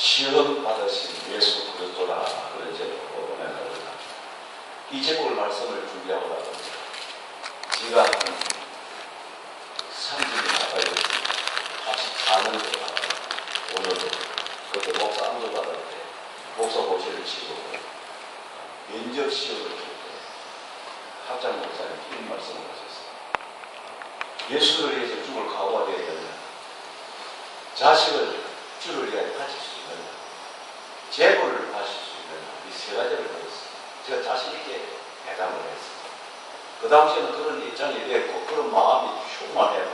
시험 받으신 예수 그리스도라 그런 제목으로 고백합니다. 이 제목을 말씀을 준비하고 나갑니다. 제가 한 30년 가까이 같이 사는데 오늘도 그때 목사 안수 받을 때 목사 고시를 치고 면접 시험을 볼 때 학장 목사님 이런 말씀을 하셨어요. 예수를 위해서 죽을 각오가 되어야 된다. 자식을 주를 위해 바칠 수 있느냐, 재물을 바칠 수 있느냐, 이 세 가지를 보였어요. 제가 자신 있게 대답을 했어요. 그 당시에는 그런 입장이 됐고 그런 마음이 충만해도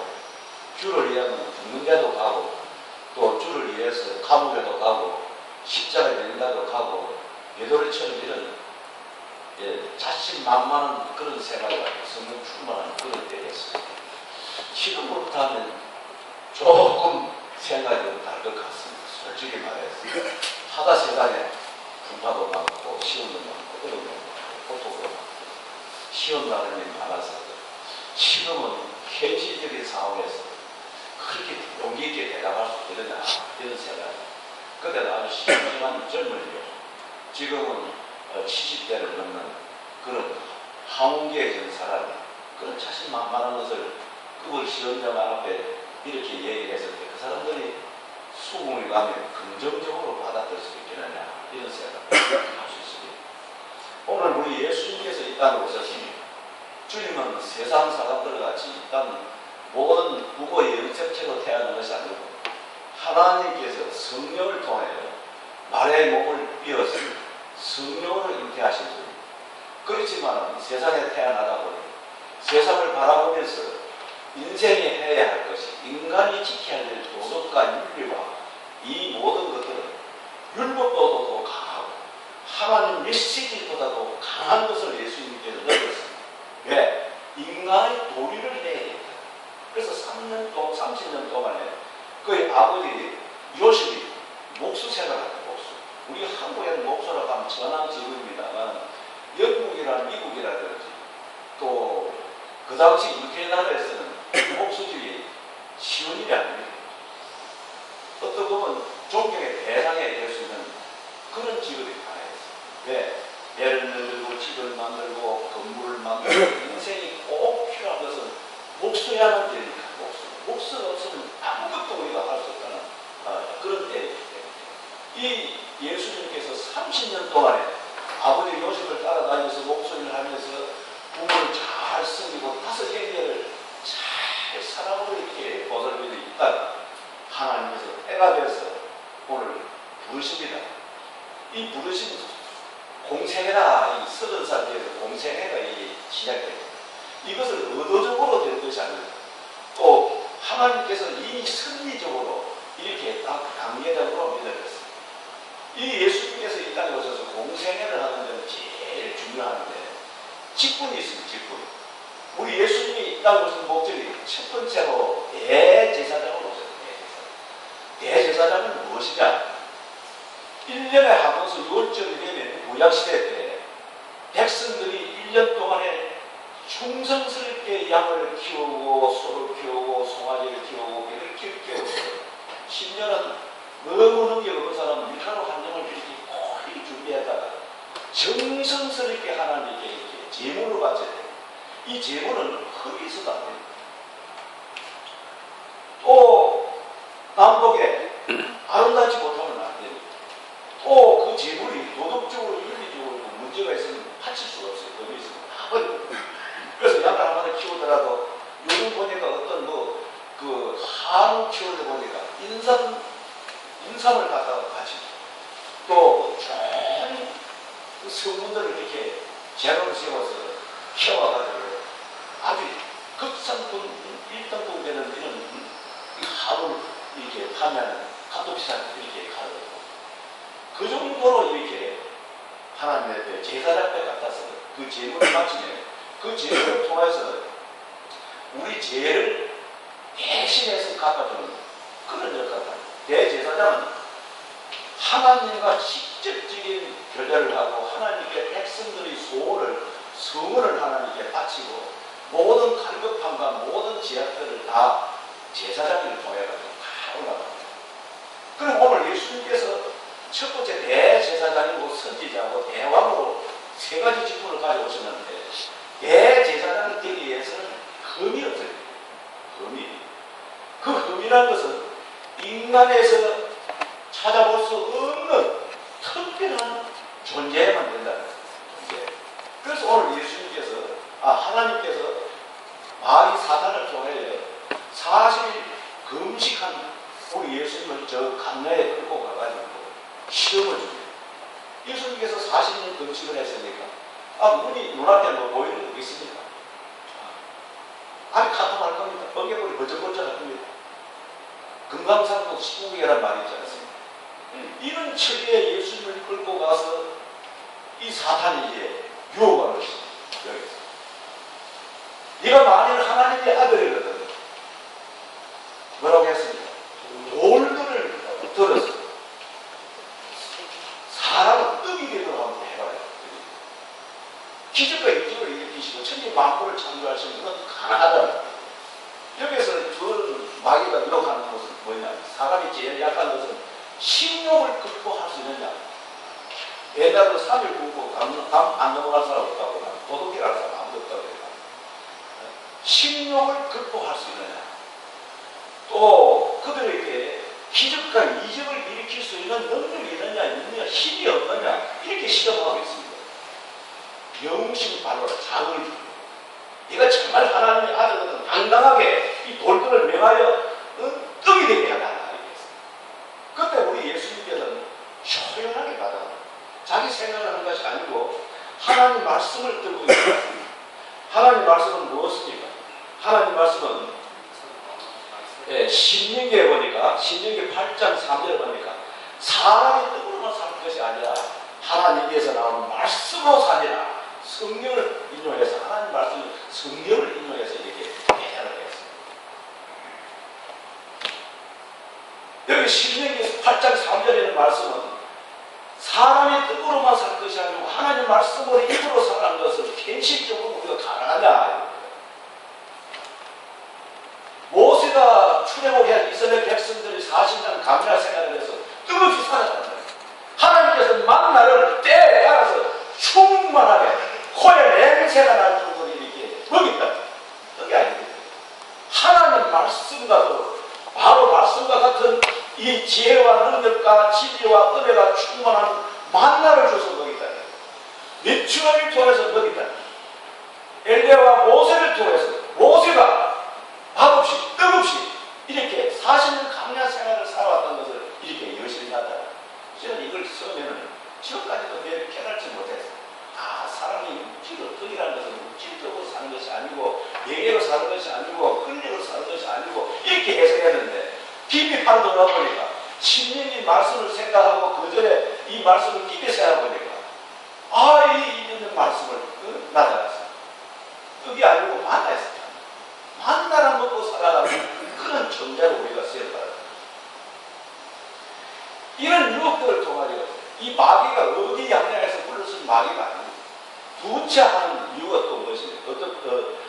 주를 위하면 죽는 데도 가고 또 주를 위해서 감옥에도 가고 십자가에 내린다도 가고 베드로처럼 이런 자신만만한 그런 생각을 성령 충만한 그런 때였어요. 지금부터 하면 조금 생각이 좀 다를 것 같습니다. 솔직히 말해서 하다 세상에 분파도 많고 시험도 많고 어려움도 많고 고통도 많고 시험 나는 일이 많아서 지금은 현실적인 상황에서 그렇게 용기 있게 대답할 수 있느냐 이런 생각이 그때는 아주 신중한 젊은이요. 지금은 70대를 넘는 그런 항우계에 전 사람이 그런 자신만만한 것을 그걸 시험자만 앞에 이렇게 얘기를 했을 때 그 사람들이 수긍이 가면 긍정적으로 받아들일 수 있겠느냐 이런 생각을 할 수 있습니다. 오늘 우리 예수님께서 이 땅에 오셨습니다. 주님은 세상 사람들 같이 이 땅 모든 부모의 영접체로 태어난 것이 아니고 하나님께서 성령을 통하여 말의 몸을 삐어서 성령을 잉태하신 분. 그렇지만 세상에 태어나다 보니 세상을 바라보면서 인생에 해야 할 것이 인간이 지켜야 될 도덕과 윤리와 이 모든 것들은 율법보다도 더 강하고 하나님 메시지보다도 강한 것을 예수님께서 넣었습니다. 왜? 인간의 도리를 해야 된다. 그래서 30년 동안에 그의 아버지 요셉이 목수 생활합니다. 목수. 우리 한국에는 목수라고 하면 전함 직업입니다만 영국이나 미국이라든지 또 그 당시 유태나라에서는 목수직이 쉬운 일이 아닙니다. 어떻게 보면 존경의 대상이 될 수 있는 그런 직업이 가능했어요. 왜? 배를 만들고 집을 만들고 건물을 만들고 인생이 꼭 필요한 것은 목수야만 되니까 목수가 없으면 아무것도 우리가 할 수 없다는 그런 때이기 때문에 이 예수님께서 30년 동안에 아버지 요셉을 따라다니면서 목수일을 하면서 부모를 잘 섬기고 5 형제를 잘 사랑으로 이렇게 보살피고 있다가 하나님께서 때가 되어서 오늘 부르십니다. 이 부르심 공생애라 30살 뒤에서 공생애가 시작됩니다. 이것을 의도적으로 된 것이 아니고 또 하나님께서 이미 섭리적으로 이렇게 딱 강제적으로 믿어졌습니다. 이 예수님께서 이 땅에 오셔서 공생애를 하는 데는 제일 중요한데 직분이 있습니다. 직분. 우리 예수님이 이 땅에 오신 목적이 첫 번째로 대제사장으로 오셨습니다. 대제사장은 무엇이냐? 1년에 한 번씩 6월절이 되면 구약시대 때 백성들이 1년 동안에 충성스럽게 양을 키우고 소를 키우고 송아지를 키우고 개를 키우고 10년은 너무 능력 없는 사람은 밀가루 한 점을 이렇게 꼭 준비했다가 정성스럽게 하나님께 이렇게 제물을 바쳐야 돼요. 이 제물은 흙이 있어도 안 됩니다. 또 남북에 아름답지 못하면 안 됩니다. 또 그 제물이 도덕적으로 윤리적으로 문제가 있으면 바칠 수가 없어요. 법이 있으면 다 버려요. 그래서 양을 한 마리 키우더라도 요즘 보니까 어떤 그 한우 키우다 보니까 인삼을 갖다가 바칩니다. 또 쫙 그 성분들을 이렇게 재료를 세워서 키워가지고 아주 극상품 1등급 되는 이런 한우를 이렇게 파면 값도 비싼 이렇게 가거든요. 그 정도로 이렇게 하나님 앞에 제사장 앞에 갖다서 그 제물을 바치면 그 제물을 통해서 우리 죄를 대신해서 갚아주는 그런 역할을 합니다. 대제사장은 하나님과 직접적인 교제를 하고 하나님께 백성들의 성원을 하나님께 바치고 모든 갈급함과 모든 제약들을 다 제사장을 통해 가지고 다 올라갑니다. 그럼 오늘 예수님께서 첫 번째 대제사장이고 선지자고 대왕으로 세 가지 직분을 가지고 오셨는데 대제사장이 되기 위해서는 흠이 없어요. 흠이. 그 흠이라는 것은 인간에서 찾아볼 수 없는 특별한 존재만 된다는 거예요. 그래서 오늘 예수님께서 하나님께서 마귀 사탄을 통해 40일 금식한 우리 예수님을 저 강야에 끌고 가가지고 시험을 줍니다. 예수님께서 40년 금식을 했으니까 눈이 눈앞에 뭐 보이는 거 있습니까? 아니 가통할 겁니다. 번개불이 번쩍번쩍할 겁니다. 금강산도 19개란 말이 있지 않습니까? 이런 처지에 예수님을 끌고 가서 이 사탄이 이제 유혹하는 것입니다. 여기서. 네가 만일 하나님의 아들이거든. 뭐라고 했습니까? 돌들을 들어서 사람은 떡이 되도록 한번 해봐요. 기적과 이적을 일으키시고 천지 만물을 창조하시는 건 가능하다. 여기서 그 마귀가 유혹하는 것은 뭐냐? 사람이 제일 약한 것은 식욕을 극복할 수 있느냐? 옛날에 3일 굶고 감 안 넘어갈 사람 없다고 도둑이라는 사람 아무도 없다고 해요. 식욕을 극복할 수 있느냐? 또 그들에게 기적과 이적을 일으킬 수 있는 능력이 있느냐 힘이 없느냐 이렇게 시험하고 있습니다. 영심 발로라 작을 주고 네가 정말 하나님의 아들거든 당당하게 이 돌들을 명하여 떡이 되게 하라. 그때 우리 예수님께서는 조용하게 받아 자기 생각을 하는 것이 아니고 하나님 말씀을 들고 있습니다. 하나님 말씀은 무엇입니까? 하나님 말씀은 신명기에 보니까 신명기 8장 3절에 보니까 사람이 떡으로만 살 것이 아니라 하나님께서 나오는 말씀으로 사니라. 성령을 인용해서 하나님 말씀을 성령을 인용해서 이렇게 대화를 했습니다. 여기 신명기 8장 3절에 있는 말씀은 사람이 떡으로만 살 것이 아니고 하나님 말씀으로 입으로 사는 것은 현실적으로 우리가 가능하냐. 모세가 출애굽한 이스라엘 백성들이 40년 감리할 생활을 해서 뜨겁게 살았단 말이에요. 하나님께서 만나를 때에 따라서 충만하게 코에 냄새가 날 정도로 이렇게 먹였다. 그게 아닙니다. 하나님 말씀과도 바로 말씀과 같은 이 지혜와 능력과 진리와 은혜가 충만한 만나를 줘서 먹였다. 미추어를 통해서 먹였다. 엘리야와 모세를 통해서 모세가 밥없이 떡없이 이렇게 40년 강야 생활을 살아왔던 것을 이렇게 열심히 하다. 저는 이걸 쓰면은 지금까지도 내가 깨달지 못했어요. 사람이 육지로 떡이라는 것은 육질적으로 사는 것이 아니고 예계로 사는 것이 아니고 근력으로 사는 것이 아니고 이렇게 해석했는데 비비판을 돌아보니까 신령이 말씀을 생각하고 그 전에 이 말씀을 깊이 생각해보니까 이 있는 말씀을 나타났어요. 떡이 아니고 만나였어요. 만나를 먹고 살아가는 그런 존재로 우리가 쓰여봐요. 이런 유혹들을 통하여 이 마귀가 어디 양양에서 불러쓴 마귀가 아닙니다. 두차하는 이유가 또 무엇입니까?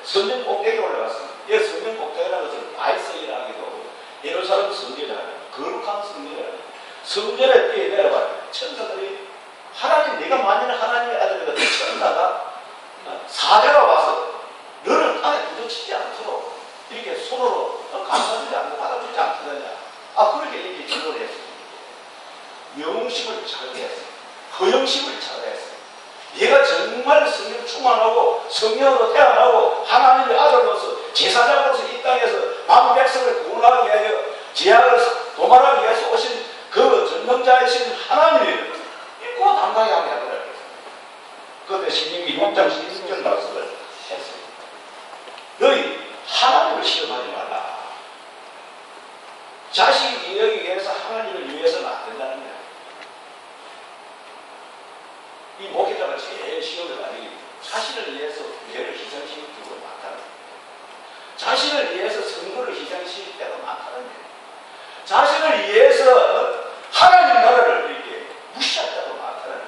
성전 꼭대기에 올라갔습니다. 이 성전 꼭대기라는 것은 다이성이라 하기도 하고 예루살렘 성전이라는 거룩한 성전이라는 성전에 뛰어내려봐요. 천사들이 하나님 네가 만일 하나님의 아들이다 천사가 사자가 와서 너를 땅에 부딪히지 않도록 이렇게 손으로 감싸주지 않고 받아주지 않겠느냐. 그렇게 이렇게 기도를 했습니다. 명심을 잘게 했어요. 허영심을 잘게 했어요. 얘가 정말 성령 충만하고 성령으로 태어나고 하나님의 아들로서 제사장으로서 이 땅에서 만백성을 구원하기 위하여 죄악을 도말하기 위해서 오신 그 전능자이신 하나님을 믿고 당당히 하게 하더라고요. 그때 신명기 6장 16절 말씀을 했습니다. 너희 하나님을 시험하지 말라. 자식이 이러기 위해서 하나님을 위해서는 안 된다는 거야. 이 목회자가 제일 시험을 많이 자신을 위해서 죄를 희생시킬 경우가 많다는 거예요. 자신을 위해서 선거를 희생시킬 때가 많다는 거예요. 자신을 위해서 하나님 나라를 이렇게 무시할 때가 많다는 거예요.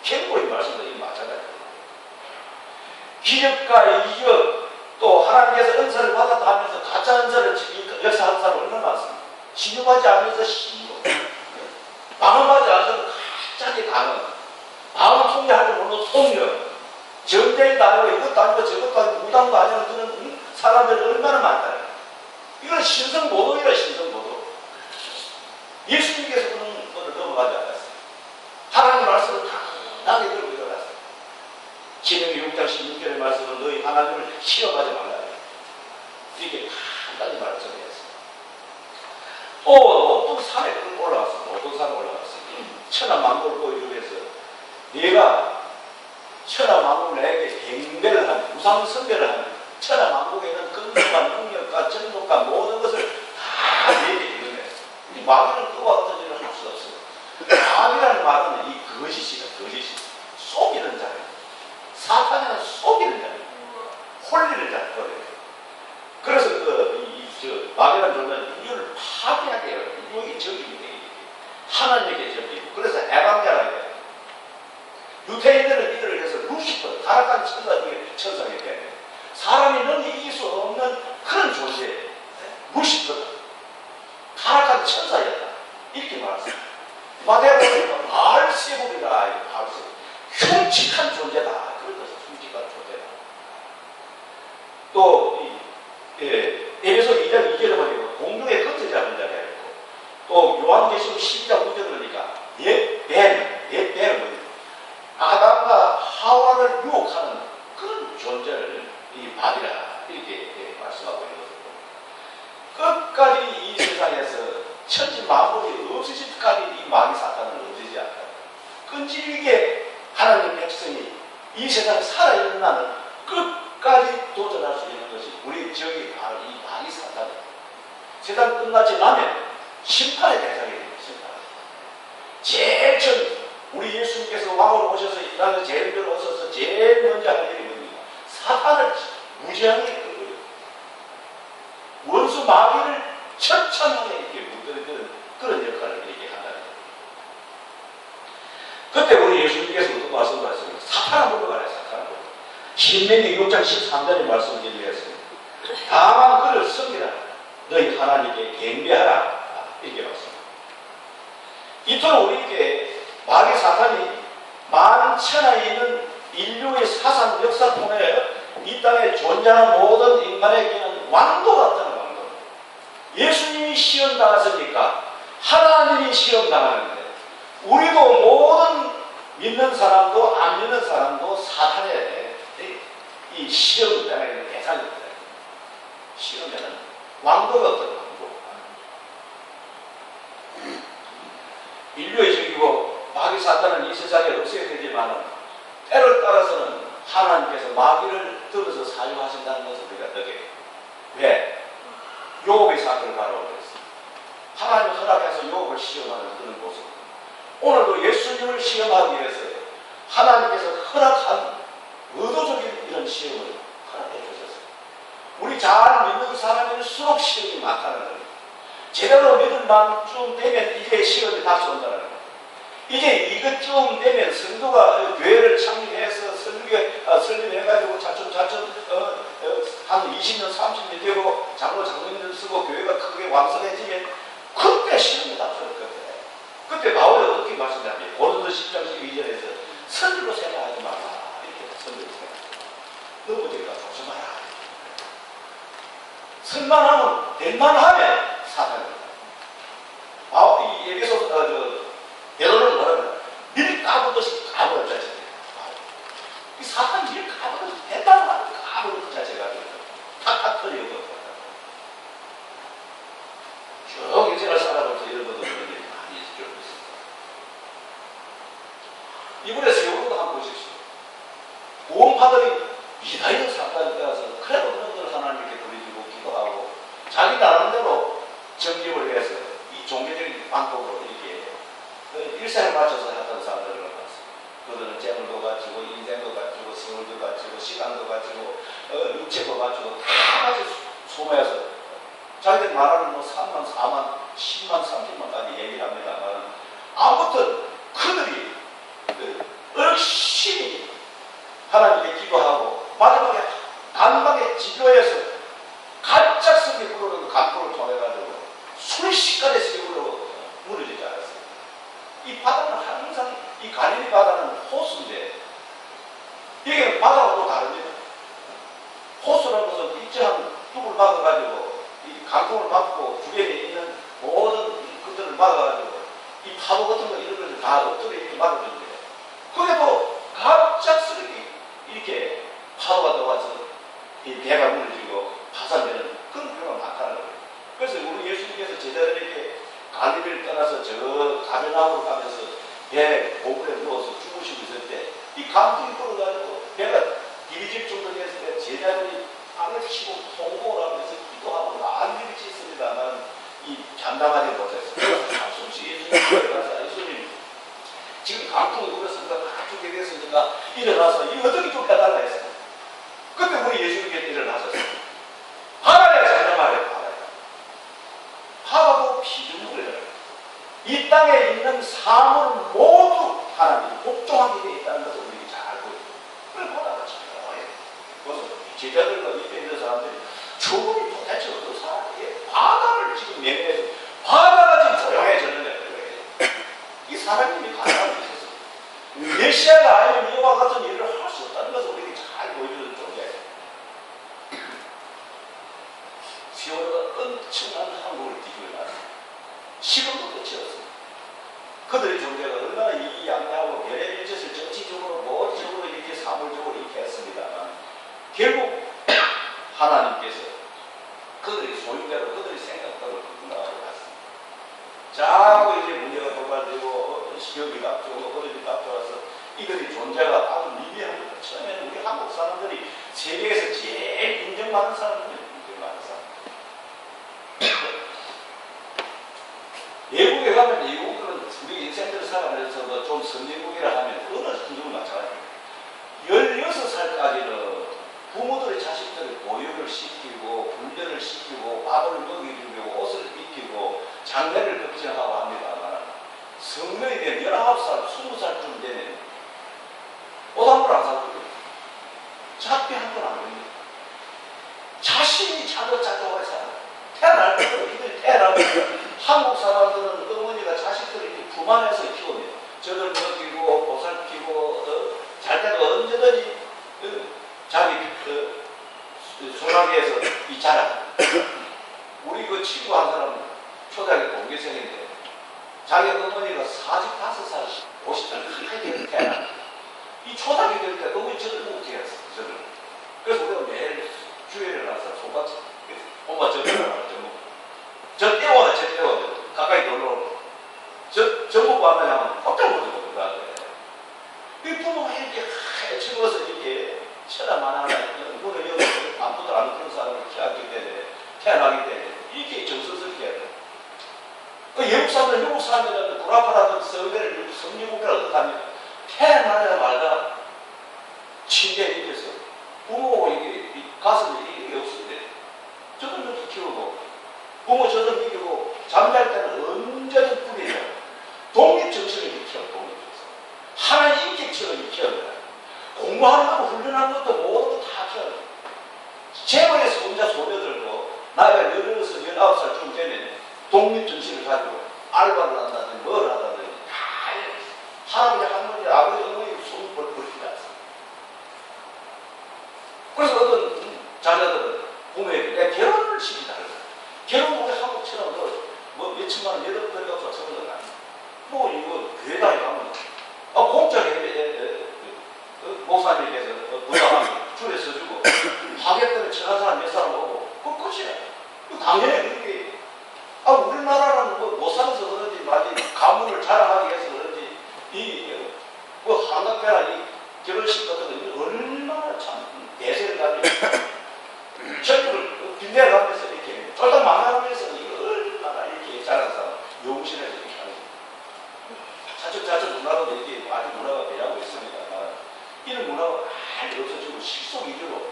경고의 말씀도 이 마찬가지예요. 기적과 이적 또 하나님께서 은사를 받았다 하면서 가짜 은사를 역사하는 사람 얼마나 많습니까? 신용하지 않으면서 신용. 방언받지 않아서 갑자기 강은 방언 통제할 줄 모르는 통력, 전쟁도 아니고 이것도 아니고 저것도 아니고 무당도 아니고 그런 사람들이 얼마나 많다. 이건 신성모독이라 신성모독. 예수님께서 그런 것을 넘어가지 않았어요. 하나님 말씀을 당당하게 들고 일어났어요. 신명기 6장 16절의 말씀은 너희 하나님을 시험하지 말라. 이렇게 간단히 말씀했어요. 어떤 산에 올라갔어요. 어떤 산에 올라갔어요. 천하만국을 보여주기 위해서 네가 천하만국을 내게 경배를 하며 우상숭배를 하며 천하만국에는 근성과 능력과 정복과 모든 것을 다 내게 이루네. 이 마귀는 그와 어떤 일을 할 수 없어요. 마귀라는 말은 이 거짓이다. 거짓이 속이는 자예요. 사탄은 속이는 자예요. 홀리는 자예요. 그래서 마귀라는 존재는 인류를 파괴하게 해요. 인류의 적입니다. 하나님에게 적이고 그래서 해방자라고 해요. 유태인들은 이들을 해서 루시퍼, 타락한 천사 중에 천사에게 때문에 사람이 능히 이길 수 없는 그런 존재예요. 루시퍼다. 타락한 천사였다. 이렇게 말했어요. 마태복음은 바알세불이다. 바알세불. 흉측한 존재다. 그런 것은 흉측한 존재다. 또 에베소 2장 2절에 보니까 공중의 거처 잡은 자가 있고 또 요한계시록 12장 9절에 보니까 옛뱀은 뭐예요? 아담과 하와를 유혹하는 그런 존재를 이 마귀라 이렇게 말씀하고 있는 거죠. 끝까지 이 세상에서 천지 만물이 없으실 때까지 이 마귀 사탄은 없어지지 않다. 끈질기게 하나님 백성이 이 세상에 살아있는 나는 끝까지 도전할 수 있는 것이 우리 지역이 바로 이 마귀 사탄입니다. 세상 끝나지 나면 심판의 대상이 됩니다. 제일 처음 우리 예수님께서 왕으로 오셔서 이 땅에 제일 먼저 오셔서 제일 먼저 할 일이 뭡니까? 사탄을 무지하게 끌고요. 원수 마귀를 처참하게 이렇게 물들이는 그런 역할을 이렇게 한다는 거예요. 그때 우리 예수님께서 어떤 말씀을 하셨습니까? 사탄아 물러가라. 사탄아 물러가라. 신명기 6장 13절의 말씀을 드리겠습니다. 다만 그를 섬기라. 너희 하나님께 경배하라. 이렇게 말씀합니다. 이토록 우리에게 마귀 사탄이 만천하에 있는 인류의 사상 역사 통해 이 땅에 존재하는 모든 인간에게는 왕도 같다는 왕도. 예수님이 시험 당하셨으니까 하나님이 시험 당하는데 우리도 모든 믿는 사람도 안 믿는 사람도 사탄의 이 시험 당하는 대상입니다. 시험에는 왕도가 어떤 왕도. 인류의 적이고 마귀 사탄은 이 세상에 없어야 되지만 때를 따라서는 하나님께서 마귀를 들어서 사용하신다는 것을 우리가 느껴요. 왜? 욥의 사건을 바라보겠습니다. 하나님 허락해서 욥을 시험하는 그런 모습. 오늘도 예수님을 시험하기 위해서 하나님께서 허락한 의도적인 이런 시험을 허락해 주셨어요. 우리 잘 믿는 사람일수록 시험이 많다는 거예요. 제대로 믿을 만큼 되면 이제 시험이 다시 온다는 거예요. 이제 이것쯤 되면 성도가 교회를 창립해서 설립해가지고 차츰차츰 한 20년, 30년 되고 장로님들 쓰고 교회가 크게 왕성해지면 그때 시험이 다시 올 거예요. 그때 바울이 어떻게 말씀하냐면 고린도서 10장 12절에서 선지로 생각하지 마라. 이렇게 선지로 생각. 넘어질까 조심하라. 선만하면 될만하면 사탄입니다. 이 에베소 베드로는 뭐라고요? 밀 까부듯이 까부는 자체가 이 사탄 밀 까부듯이 된다는 까부는 그 자체가 탁탁 터지고 쭉 인생을 살아보면서 이런 것도 그런 일이 많이 있을 있습니다. 이번에 세월호도 한번 보십시오. 구원파들이 미다이어 사건에 따라서 그래도 그런 걸 하나님께 드리고 기도하고 자기 나름대로 정립을 해서 이 종교적인 방법으로 이렇게 일생을 맞춰서 했던 사람들을 봤어요. 그들은 재물도 가지고 인생도 가지고 세월도 가지고 시간도 가지고 육체도 가지고 다 같이 소모해서 자기들 말하는 뭐 3만, 4만, 10만, 30만까지 얘기를 합니다만 아무튼 그들이 열심히 하나님께 기도하고 마지막에 단박에 지도해서 갑작스럽게 부르는 간포를 통해가지고 수십간의 세월로 무너지지 않았어요. 이 바다는 항상 이 갈릴리 바다는 호수인데 여기는 바다하고 다릅니다. 호수라는 것은 일정한 뚝을 막아가지고 이 강풍을 막고 주변에 있는 모든 것들을 막아가지고 이 파도 같은 거 이런 것을 다 엎드려 이렇게 막아주는데 그래도 갑작스럽게 이렇게 파도가 들어와서 이 배가 무너지고 파산되는 그런 경우가 많다는 거예요. 그래서 우리 예수님께서 제자들에게 갈릴리를 떠나서 저 가버나움으로 가면서 배 고물에 누워서 주무시고 있을 때 이 강풍이 불어가지고 배가 디비질 정도 됐을 때 제자들이 땅을 치고 통곡을 하면서 기도하고 난리를 짓습니다만 이 잠잠하지 못했어요. 잠시 예수님 가서 예수님 지금 강풍이 불었으니까 가축에 됐으니까 일어나서 이 어떻게 좀 해달라 했어요. 그때 우리 예수님께서 일어나셨어요. 바다에 잠잠하래. 바다도 피조물이래요. 이 땅에 있는 사물 모두 하나님 복종하게 되어 있다는 것을 우리가 잘 알고 있어요. 그걸 바다가 조용해. 그래서 제자들과 옆에 있는 사람들이 저분이 도대체 어떤 사람이에요? 바다를 지금 명예해서 바다가 지금 조용해졌는데 이 사람님이 가능한 게 있었어요. 메시아가 아니면 이와 같은 일을 할 수 없다는 것을 우리에게 잘 보여주는 존재예요. 세월호가 엄청난 한국을 뒤집어 놨어요. 시간도 끝이 없어요. 그들의 존재가 얼마나 이양하고 별의별 짓을 정치적으로 모적으로 이렇게 사물적으로 이렇게 했습니다만 결국 하나님께서 그들의 소유대로 그들의 생각대로 끝나가고 갔습니다. 자꾸 이제 문제가 도발되고 시험이 닥쳐오고 어려움이 닥쳐와서 이들의 존재가 아주 미비한 거예요. 처음에는 우리 한국 사람들이 세계에서 제일 인정받는 사람들이 인정받는 사람. 외국에 가면 외국은 우리 인생들 살아가면서도 좀 선진국이라 하면 어느 선진국 마찬가지입니다. 16살까지는 부모들의 자식들을 보육을 시키고 훈련을 시키고 밥을 먹이고 옷을 입히고 장례를 걱정하고 합니다만 성명이 되면 19살, 20살쯤 되면 옷 한 번 안 사거든요. 작비 한 번 안 합니다. 자신이 자동차로 해서 태어날 때도 이들이 태어나면 한국 사람들은 어머니가 자식들을 이렇게 품 안에서 키우면 저들 먹이고 보살피고 잘 때도 언제든지 자기 소나기에서 이 자라. 우리 그 친구 한 사람 초등학교 동기생인데 자기 어머니가 45살 50살 크게 태어나. 이 초등학교 될 때 어머니 저들 못 태웠어. 저들. 그래서 우리가 매일 주일에 나서 손같이 엄마 저 전부 저 떼워라 저 떼워라 가까이 놀러오고 저 전부 하면 깜짝 놀라고 이 부모가 이렇게 헤쳐서 이렇게 쳐다만 하나 문을 열고 아무도 안 그런 사람을 키웠기 때문에 태어나기 때문에 이렇게 정성스럽게 해야 돼. 그 외국 사람들 영국 사람들은 구라파라든 서울대를 성리국이라 어떡합니까? 태어나냐 말다 침대에 입혀서 부모 이게 가슴에 이게 없는데 저들 이렇게 키우고 부모 저들 이기고 잠잘 때는 언제든 뿌리죠. 독립정신을 익혀 독립정신. 하나의 인격체를 익혀야 돼. 공부하는 거 훈련하는 것도 모든 거 다 키워야 돼. 재벌에서 혼자 소녀들고 나이가 16, 19살쯤 되면 독립정신을 가지고 알바를 한다든지 뭘 하다든지 다 할아버지, 할머니, 아버지, 어머니 손을 벌리지 않습니다. 그래서 어떤 자녀들은 부모에게 내가 결혼을 시키달라. 결혼 우리 한국처럼 뭐 몇천만 원, 몇억 들여서 저런 건 아니야. 뭐 이거 교회당에 가면 공짜에 목사님께서 부담하면 줄에 서주고 하객들을 쳐간 사람 몇 사람 오고 그거 끝이야. 당연히 그렇게 우리나라는 못 살아서 그런지 마치 가문을 자랑하기 위해서 그런지 한갑배나 이 결혼식 같은 거 얼마나 참 대세를 가지고 전부를 빈대를 하면서 이렇게 쫄딱 망하면서 이거 얼마나 이렇게 자란 사람 용신해서 이렇게 하는 거예요. 자칫 문화도 이렇게 아주 문화가 배하고 있습니다만 이런 문화가 빨리 없어지고 실속 위주로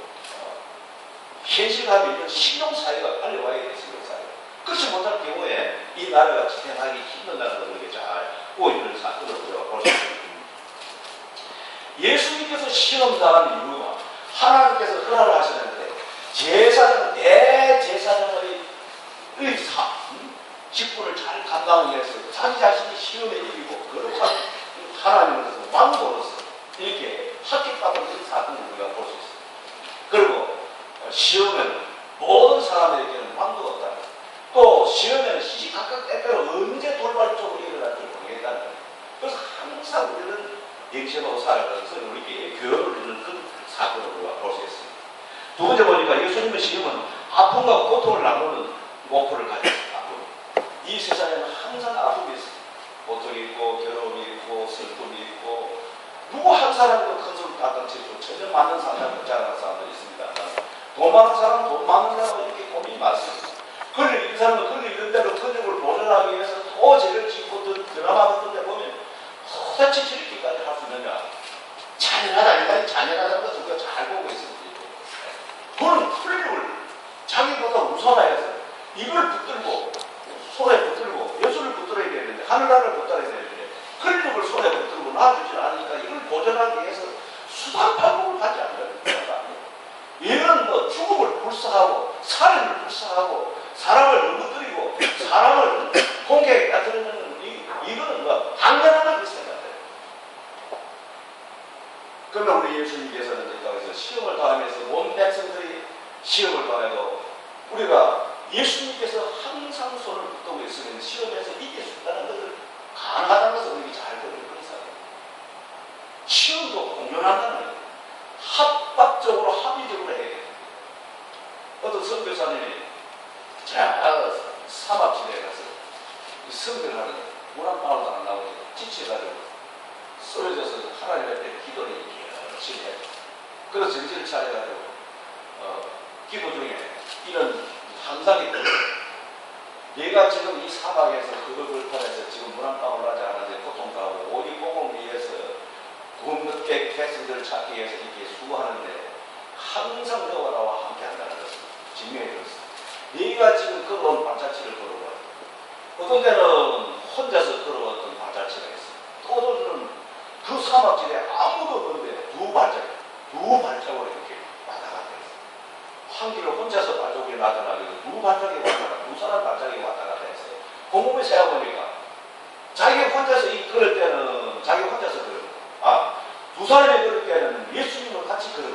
현실감이 있는 실용사회가 빨리 와야 돼. 실용사회. 그렇지 못할 경우에 이 나라가 지탱하기 힘든다는 걸 이렇게 잘 보여주는 사건을 우리가 볼 수 있습니다. 예수님께서 시험당한 이유가 하나님께서 허락을 하시는데 제사장, 대제사장의 직분을 잘 감당하기 위해서 자기 자신이 시험에 이기고 거룩한 하나님으로서 왕으로서 이렇게 합격받은 그런 사건을 우리가 볼 수 있습니다. 그리고 시험에는 모든 사람에게는 왕도가 없다. 또 시험에는 시시각각 때때로 언제 돌발적으로 일어날지 모르겠다는 거예요. 그래서 항상 우리는 명심하고 살아가면서 우리에게 교훈을 주는 그런 사건을 우리가 볼 수 있습니다. 두 번째 보니까 예수님의 시험은 아픔과 고통을 나누는 목표를 가지고 있습니다. 이 세상에는 항상 아픔이 있습니다. 고통이 있고 괴로움이 있고 슬픔이 있고 누구 한 사람도 큰 소리 깎아치고 전혀 많은 사람을 자랑하는 사람들이 있습니다. 돈 많은 사람은 돈 많은 사람은 이렇게 고민이 많습니다. 권력 있는 사람은 권력 있는 대로 권력을 보존하기 위해서 더 죄를 짓고 드라마 같은 데 보면 도대체 저렇게까지 할 수 있느냐. 잔인하다. 인간이 잔인하다는 것을 우리가 잘 보고 있습니다. 그는 권력을 자기보다 우선하여서 이걸 붙들고 손에 붙들고 예수를 붙들어야 되는데 하늘나라를 붙들어야 되는데 권력을 손에 붙들고 놔주지 않으니까 이걸 보존하기 위해서 수단 방법을 가지 않는다는 거예요. 얘는 뭐 죽음을 불사하고 살인을 불사하고 사람을 넘어뜨리고 사람을 공격에 따르는 이거는 뭐 당연한 거라고 생각해요. 그러면 우리 예수님께서는 여기서 시험을 당하면서 온 백성들이 시험을 당해도 우리가 예수님께서 항상 손을 붙들고 있으면 시험에서 이길 수 있다는 것을 가능하다는 것을 우리가 잘 보는 그런 사람이에요. 시험도 공존한다는 거예요. 합법적으로 합의적으로 해야 돼요. 어떤 선교사님이 사막지대에 가서 성경하는 문안마을도 안 나오고 지쳐가지고 쓰러져서 하나님 앞에 기도를 열심히 해요. 그래서 정신을 차려가지고 기도 중에 이런 환상이 있거든요. 내가 지금 이 사막에서 그걸 불편해서 지금 문안마을 하지 않아서 고통당하고 오직 복음을 위해서 구원받게 백성들을 찾기 위해서 이렇게 수고하는데 항상 너와 나와 함께 한다는 것을 증명해 줬습니다. 네가 지금 걸어온 발자취를 걸어봐. 어떤 때는 혼자서 걸어왔던 발자취가 있어요. 또 어떤 그 사막지대에 아무도 없는데 두 발자국으로 이렇게 왔다 갔다 했어요. 한 길로 혼자서 발자국이 나타나기도 두 발자국이 왔다 갔다, 두 사람 발자국이 왔다 갔다 했어요. 곰곰이 세어보니까 자기 혼자서 걸을 때는 자기 혼자서 걸어요. 두 사람이 걸을 때는 예수님을 같이 걸어요.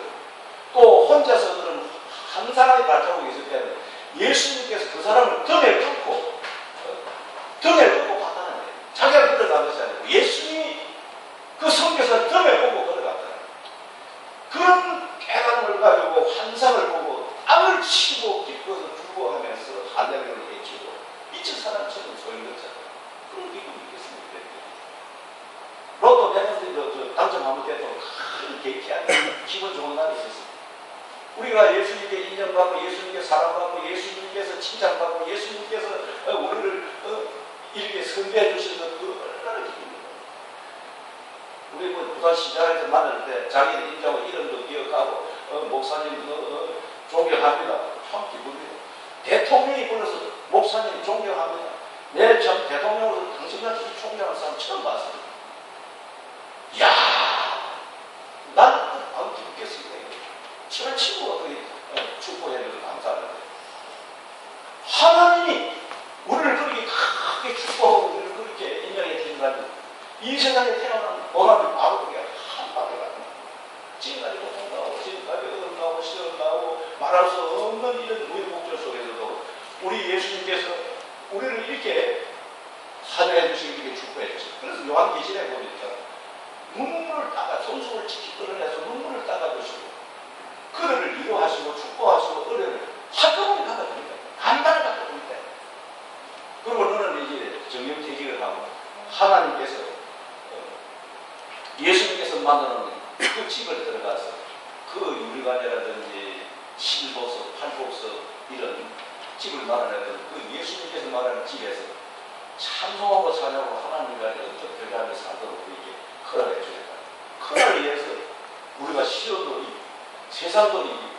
또 혼자서 걸은 한 사람의 발자국이 있을 때는 예수님께서 그 사람을 등에 끊고 갔다는 거예요. 자기가 걸어간 것이 아니고 예수님이 그 선교사를 등에 보고 걸어갔다는 거예요. 그런 깨달음을 가지고 환상을 보고 땅을 치고 기뻐서 죽어하면서 할렐루야를 외치고 미친 사람처럼 소용돌이잖아요. 그런 믿음 있겠습니까? 로또 내년에 당첨하면 돼도 큰 개쾌한 기분 좋은 날이 있었습니다. 우리가 예수님께 인정받고 예수님께 사랑받고 예수님께서 칭찬받고 예수님께서 우리를 이렇게 선배해 주시는 것 얼마나 기쁩니다. 우리 뭐 부산 시장에서 만날 때 자기를 인정하고 이름도 기억하고 목사님 존경합니다. 참 기쁩니다. 대통령이 불러서 목사님 존경합니다. 내 참 대통령으로 당신같이 존경하는 사람 처음 봤습니다. 이야, 나는 마음 기쁘겠습니다. 친한 친구가 그렇게 축복해줘서 감사하는데 하나님이 우리를 그렇게 크게 축복하고 우리를 그렇게 인정해 주신다면 이 세상에 태어난 모람이 바로 그게 한 방에 가는 거예요. 지금까지 고통 나오고 지금까지 어음 나오고 시험 나오고 말할 수 없는 이런 우여곡절 속에서도 우리 예수님께서 우리를 이렇게 사랑해 주시고 이렇게 축복해 주시고 그래서 요한계시록에 보니까 눈물을 닦아 손수를 지키 끌어내서 눈물을 닦아주시고 그들을 위로하시고 축복하시고 은혜를 한꺼번에 갖다줍니다. 간단히 갖다줍니다. 그리고 너는 이제 정령퇴직을 하고 하나님께서 예수님께서 만드는 그 집을 들어가서 그 유리관이라든지 실복석, 팔복석 이런 집을 말하는 그 예수님께서 말하는 집에서 찬송하고 사냐고 하나님과 교제하며 살도록 우리에게 허락해 주셨다. 그날 위해서 우리가 시험도 이기고 세상도 이기고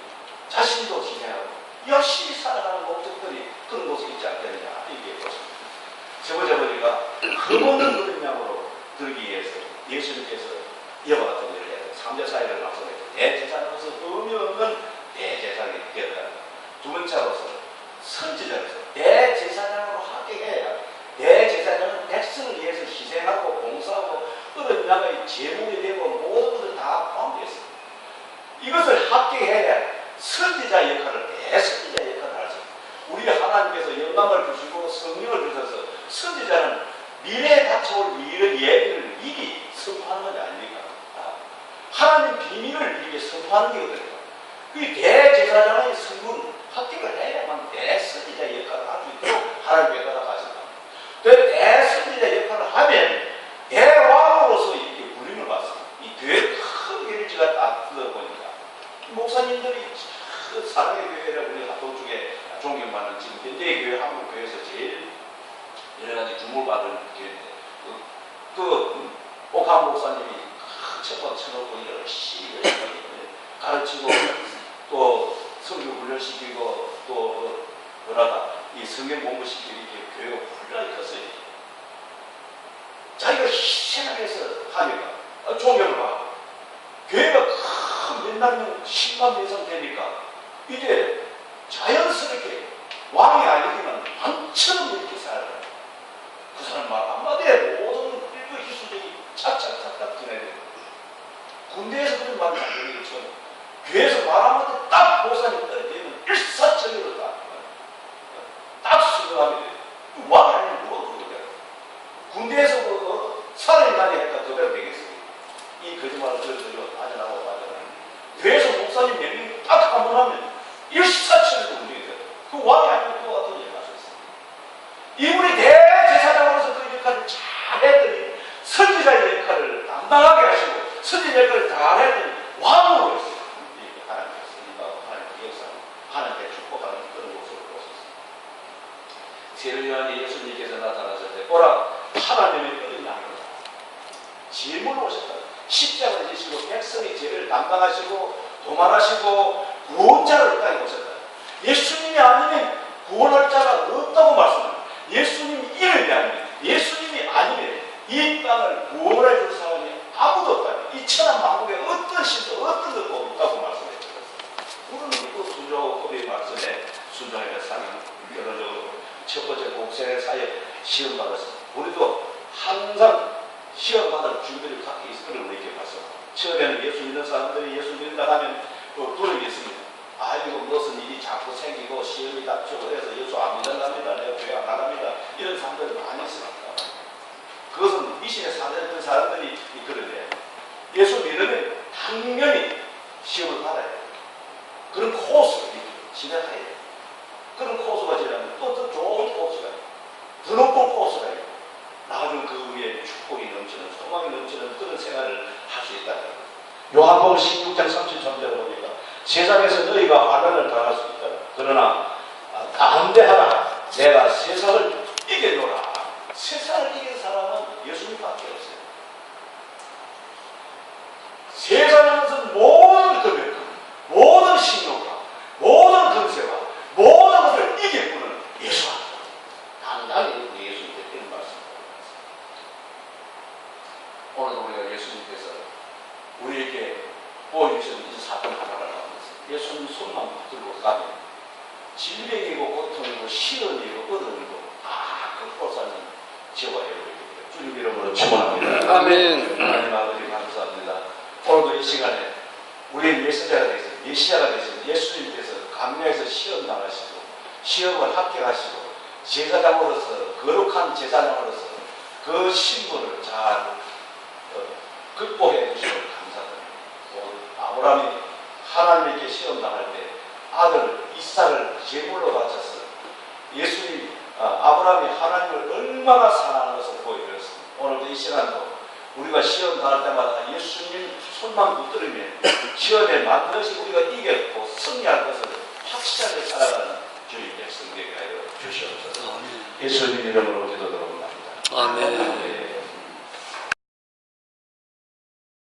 자신도 희생하고 열심히 살아가는 목적들이 그런 곳에 있지 않겠느냐 얘기해 보십니다. 세 번째 보니까 흠없는 어린 양으로 들기 위해서 예수님께서 이와 같은 일을 해서 3대 사회를 낙선해서 대제사장으로서 의미 없는 대제사장이 되었다. 두 번째로서 선지자로서 대제사장으로 합격해야 희생하고 봉사하고 어른 나라의 제물이 되고 모든 것을 다 포함되어 있습니다. 이것을 합격해야 선지자 역할을, 대선지자 역할을 할 수 있습니다. 우리 하나님께서 영감을 주시고 성령을 주셔서 선지자는 미래에 닥쳐올 미래 예비를 미리 선포하는 것이 아닙니까? 하나님 비밀을 미리 선포하는 게거든요. 그 대제사장의 성분 합격을 해야만 대선지자 역할을 할 수 있도록 하나님께 따라가신다. 대선지자 역할을 하면 대왕으로서 이렇게 불림을 받습니다. 이 교회 큰 교회를 제가 딱 들어보니까 목사님들이 사랑의 교회라고 우리 합동 쪽에 존경받는 지금 현대의 교회, 한국 교회에서 제일 여러 가지 주목받은 교회인데 옥한 목사님이 첫번 쳐놓고 열심히 가르치고 또 성교 훈련시키고 또 이 성경 공부시키고 이렇게 교회가 훌륭하게 컸어요. 자기가 희생을 해서 하니까 존경을 받고 교회가 큰 몇만 명, 10만 명 이상 되니까 이제 자연스럽게 왕이 아니지만 왕처럼 이렇게 살아요. 그 사람 말 한마디에 모든 일부 희수적이 착착착착 지내야 돼요. 군대에서 그런 말을 안 되는 것처럼 교회에서 말 한마디 딱 보사님 떨어지면 일사천리로 딱 수긍하게 돼요. 왕이 아니면 누가 그러냐. 군대에서 살인하니 했다 그대로 되겠어요. 이 거짓말을 들어드리고 빠져나가고 교회에서 목사님 명령이 딱 한 번 하면 일사천리로 움직여야 돼요. 그 왕이 아니면 그와 같은 얘기를 할 수 있어요. 이분이 대제사장으로서 그 역할을 잘 했더니 선지자의 역할을 담당하게 하시고 선지자 역할을 잘 했더니 왕으로 했어요. 하나님께서 인도하고 하나님의 역사를 하나님께 축복하는 그런 모습을 볼 수 있습니다. 세례요한이 예수님께서 나타났을 때 오라 하나님의 뜻이 아니라 질문을 오셨다. 십자가를 지시고 백성의 죄를 담당하시고 도만하시고 구원자를 땅에 오셨다. 예수님이 아니면 구원할 자가 없다고 말씀합니다. 예수님 이름이 아니면 예수님이 아니면 이 땅을 구원해 줄 사람이 아무도 없다. 이 천한 만국에 어떤 신도 어떤 것도 없다고 말씀했습니다. 우리는 또 순종하고 그의 말씀에 순종해야 상이 결론적으로 첫 번째 공생의 사역 시험 받았습니다. 우리도 항상 시험 받을 준비를 갖고 있을 걸 우리에게 말씀합니다. 처음에는 예수 믿는 사람들이 예수 믿는다 하면 부름이 있습니다. 아이고 무슨 일이 자꾸 생기고 시험이 닥치고 해서 예수 안 믿는답니다. 내가 교회 안 나갑니다. 이런 사람들이 많이 있습니다. 그것은 미신에 사는 사람들이 그러는데 예수 믿으면 당연히 시험을 받아야 돼요. 그런 코스를 지나가야 돼요. 그런 코스가 지나면 또 더 좋은 코스가 있고 더 높은 코스가 있고 나중에 그 위에 축복이 넘치는 소망이 넘치는 그런 생활을 할 수 있다. 요한복음 16장 33절을 보니까 세상에서 너희가 환난을 당할 수 있다. 그러나 담대하라. 내가 세상을 이겨노라. 세상을 이긴 사람은 예수님밖에 없어요. 세상에서 모든 금욕, 모든 신욕과 모든 금세와 모든 것을 이길 분은 예수가 당당히 예수님께 드리는 말씀입니다. 오늘 우리가 예수님께서 우리에게 보여주신 이 사건 하나를 하면서 예수님 손만 붙들고 가면 질병이고 고통이고 시련이고 어려움이고 다 극복할 수 있는 지혜와 여러분에게 주님 이름으로 축원합니다. 아멘. 하나님 아버지 감사합니다. 오늘도 이 시간에 우리의 메시아가 되셔서 예수님께서 감리에서 시험 나가시고 시험을 합격하시고 제사장으로서 거룩한 제사장으로서 그 신분을 잘 극복해 주시고 감사드립니다. 아브라함이 하나님께 시험 나갈 때 아들 이삭을 제물로 바쳐서 예수님 아브라함이 하나님을 얼마나 사랑하는 것을 보여드렸습니다. 오늘도 이 시간도 우리가 시험 당할 때마다 예수님 손만 붙들면 시험에 반드시 우리가 이겼고 승리할 것을 확실하게 살아가는 주의 백성되게 하여 주시옵소서. 예수님 이름으로 기도드립니다. 아멘.